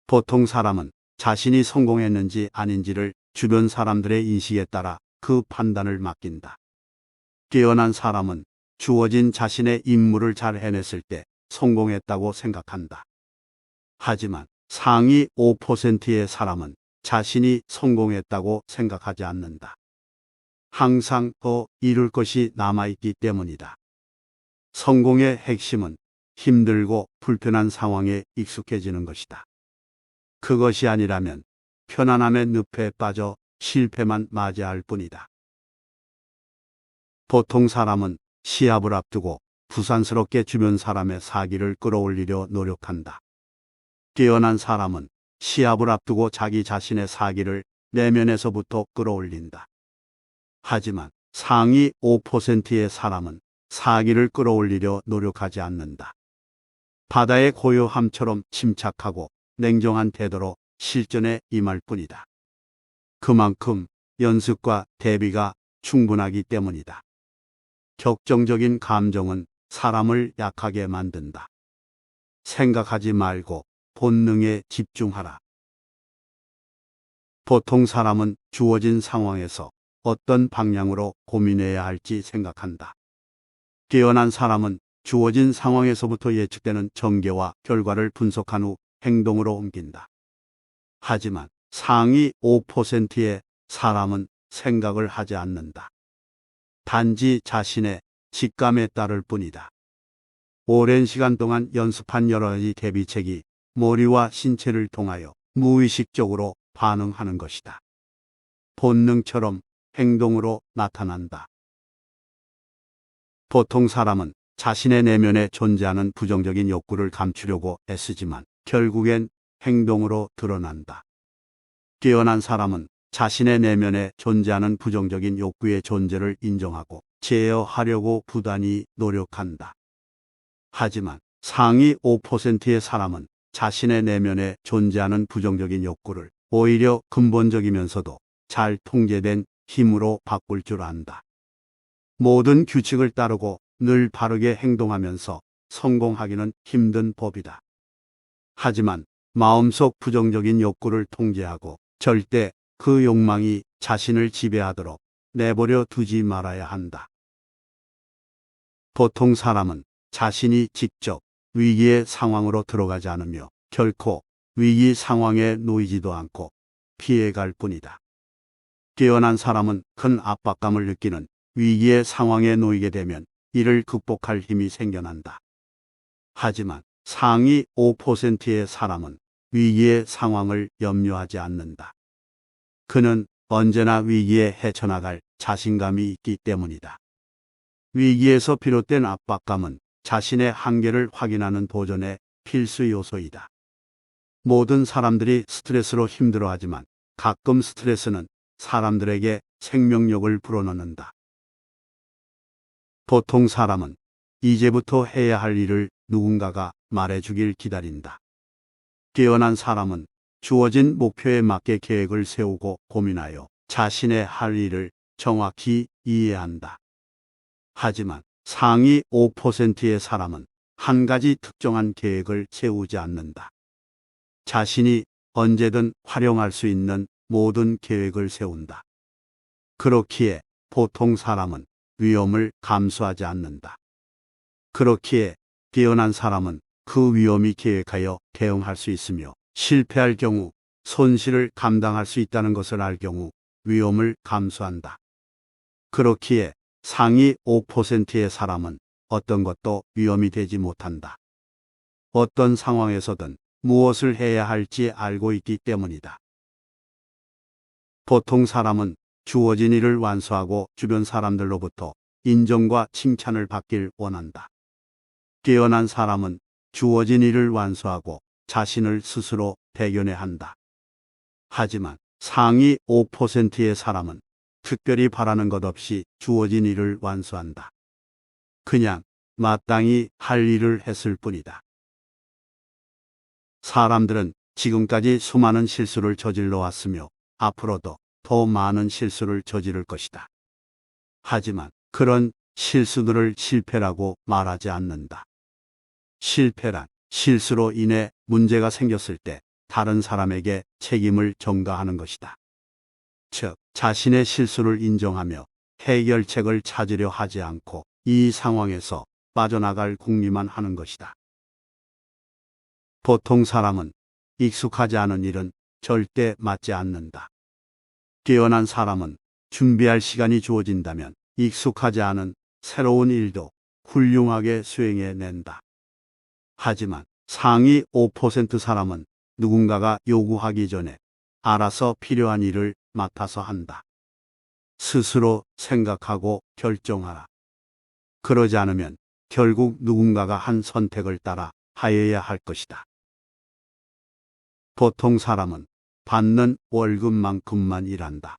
보통 사람은 자신이 성공했는지 아닌지를 주변 사람들의 인식에 따라 그 판단을 맡긴다. 깨어난 사람은 주어진 자신의 임무를 잘 해냈을 때 성공했다고 생각한다. 하지만 상위 5%의 사람은 자신이 성공했다고 생각하지 않는다. 항상 더 이룰 것이 남아있기 때문이다. 성공의 핵심은 힘들고 불편한 상황에 익숙해지는 것이다. 그것이 아니라면 편안함의 늪에 빠져 실패만 맞이할 뿐이다. 보통 사람은 시합을 앞두고 부산스럽게 주변 사람의 사기를 끌어올리려 노력한다. 깨어난 사람은 시합을 앞두고 자기 자신의 사기를 내면에서부터 끌어올린다. 하지만 상위 5%의 사람은 사기를 끌어올리려 노력하지 않는다. 바다의 고요함처럼 침착하고 냉정한 태도로 실전에 임할 뿐이다. 그만큼 연습과 대비가 충분하기 때문이다. 격정적인 감정은 사람을 약하게 만든다. 생각하지 말고 본능에 집중하라. 보통 사람은 주어진 상황에서 어떤 방향으로 고민해야 할지 생각한다. 깨어난 사람은 주어진 상황에서부터 예측되는 전개와 결과를 분석한 후 행동으로 옮긴다. 하지만 상위 5%의 사람은 생각을 하지 않는다. 단지 자신의 직감에 따를 뿐이다. 오랜 시간 동안 연습한 여러 가지 대비책이 머리와 신체를 통하여 무의식적으로 반응하는 것이다. 본능처럼 행동으로 나타난다. 보통 사람은 자신의 내면에 존재하는 부정적인 욕구를 감추려고 애쓰지만 결국엔 행동으로 드러난다. 깨어난 사람은 자신의 내면에 존재하는 부정적인 욕구의 존재를 인정하고 제어하려고 부단히 노력한다. 하지만 상위 5%의 사람은 자신의 내면에 존재하는 부정적인 욕구를 오히려 근본적이면서도 잘 통제된 힘으로 바꿀 줄 안다. 모든 규칙을 따르고 늘 바르게 행동하면서 성공하기는 힘든 법이다. 하지만 마음속 부정적인 욕구를 통제하고 절대 그 욕망이 자신을 지배하도록 내버려 두지 말아야 한다. 보통 사람은 자신이 직접 위기의 상황으로 들어가지 않으며 결코 위기 상황에 놓이지도 않고 피해갈 뿐이다. 깨어난 사람은 큰 압박감을 느끼는 위기의 상황에 놓이게 되면 이를 극복할 힘이 생겨난다. 하지만 상위 5%의 사람은 위기의 상황을 염려하지 않는다. 그는 언제나 위기에 헤쳐나갈 자신감이 있기 때문이다. 위기에서 비롯된 압박감은 자신의 한계를 확인하는 도전의 필수 요소이다. 모든 사람들이 스트레스로 힘들어하지만 가끔 스트레스는 사람들에게 생명력을 불어넣는다. 보통 사람은 이제부터 해야 할 일을 누군가가 말해주길 기다린다. 깨어난 사람은 주어진 목표에 맞게 계획을 세우고 고민하여 자신의 할 일을 정확히 이해한다. 하지만 상위 5%의 사람은 한 가지 특정한 계획을 세우지 않는다. 자신이 언제든 활용할 수 있는 모든 계획을 세운다. 그렇기에 보통 사람은 위험을 감수하지 않는다. 그렇기에 깨어난 사람은 그 위험이 계획하여 대응할 수 있으며 실패할 경우 손실을 감당할 수 있다는 것을 알 경우 위험을 감수한다. 그렇기에 상위 5%의 사람은 어떤 것도 위험이 되지 못한다. 어떤 상황에서든 무엇을 해야 할지 알고 있기 때문이다. 보통 사람은 주어진 일을 완수하고 주변 사람들로부터 인정과 칭찬을 받길 원한다. 깨어난 사람은 주어진 일을 완수하고 자신을 스스로 대견해 한다. 하지만 상위 5%의 사람은 특별히 바라는 것 없이 주어진 일을 완수한다. 그냥 마땅히 할 일을 했을 뿐이다. 사람들은 지금까지 수많은 실수를 저질러 왔으며 앞으로도 더 많은 실수를 저지를 것이다. 하지만 그런 실수들을 실패라고 말하지 않는다. 실패란 실수로 인해 문제가 생겼을 때 다른 사람에게 책임을 전가하는 것이다. 즉, 자신의 실수를 인정하며 해결책을 찾으려 하지 않고 이 상황에서 빠져나갈 궁리만 하는 것이다. 보통 사람은 익숙하지 않은 일은 절대 맞지 않는다. 깨어난 사람은 준비할 시간이 주어진다면 익숙하지 않은 새로운 일도 훌륭하게 수행해낸다. 하지만 상위 5% 사람은 누군가가 요구하기 전에 알아서 필요한 일을 맡아서 한다. 스스로 생각하고 결정하라. 그러지 않으면 결국 누군가가 한 선택을 따라 하여야 할 것이다. 보통 사람은 받는 월급만큼만 일한다.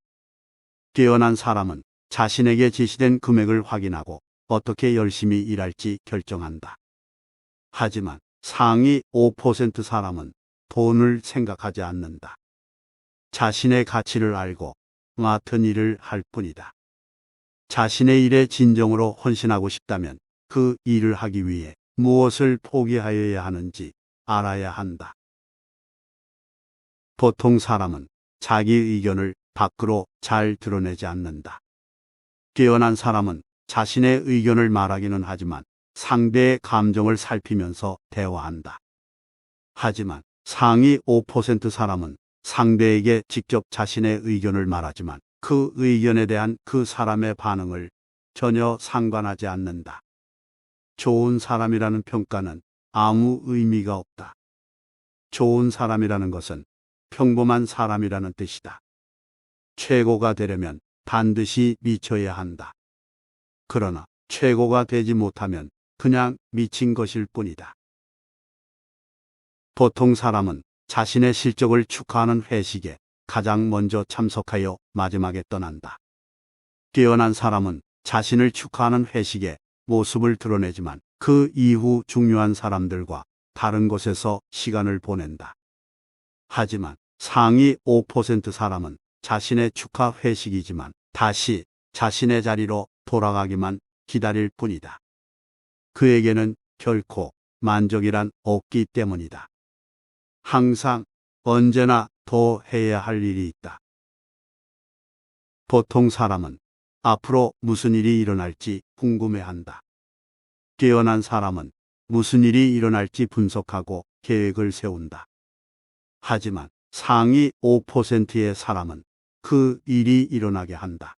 깨어난 사람은 자신에게 지시된 금액을 확인하고 어떻게 열심히 일할지 결정한다. 하지만 상위 5% 사람은 돈을 생각하지 않는다. 자신의 가치를 알고 맡은 일을 할 뿐이다. 자신의 일에 진정으로 헌신하고 싶다면 그 일을 하기 위해 무엇을 포기하여야 하는지 알아야 한다. 보통 사람은 자기 의견을 밖으로 잘 드러내지 않는다. 깨어난 사람은 자신의 의견을 말하기는 하지만 상대의 감정을 살피면서 대화한다. 하지만 상위 5% 사람은 상대에게 직접 자신의 의견을 말하지만 그 의견에 대한 그 사람의 반응을 전혀 상관하지 않는다. 좋은 사람이라는 평가는 아무 의미가 없다. 좋은 사람이라는 것은 평범한 사람이라는 뜻이다. 최고가 되려면 반드시 미쳐야 한다. 그러나 최고가 되지 못하면 그냥 미친 것일 뿐이다. 보통 사람은 자신의 실적을 축하하는 회식에 가장 먼저 참석하여 마지막에 떠난다. 깨어난 사람은 자신을 축하하는 회식에 모습을 드러내지만 그 이후 중요한 사람들과 다른 곳에서 시간을 보낸다. 하지만 상위 5% 사람은 자신의 축하 회식이지만 다시 자신의 자리로 돌아가기만 기다릴 뿐이다. 그에게는 결코 만족이란 없기 때문이다. 항상 언제나 더 해야 할 일이 있다. 보통 사람은 앞으로 무슨 일이 일어날지 궁금해한다. 깨어난 사람은 무슨 일이 일어날지 분석하고 계획을 세운다. 하지만 상위 5%의 사람은 그 일이 일어나게 한다.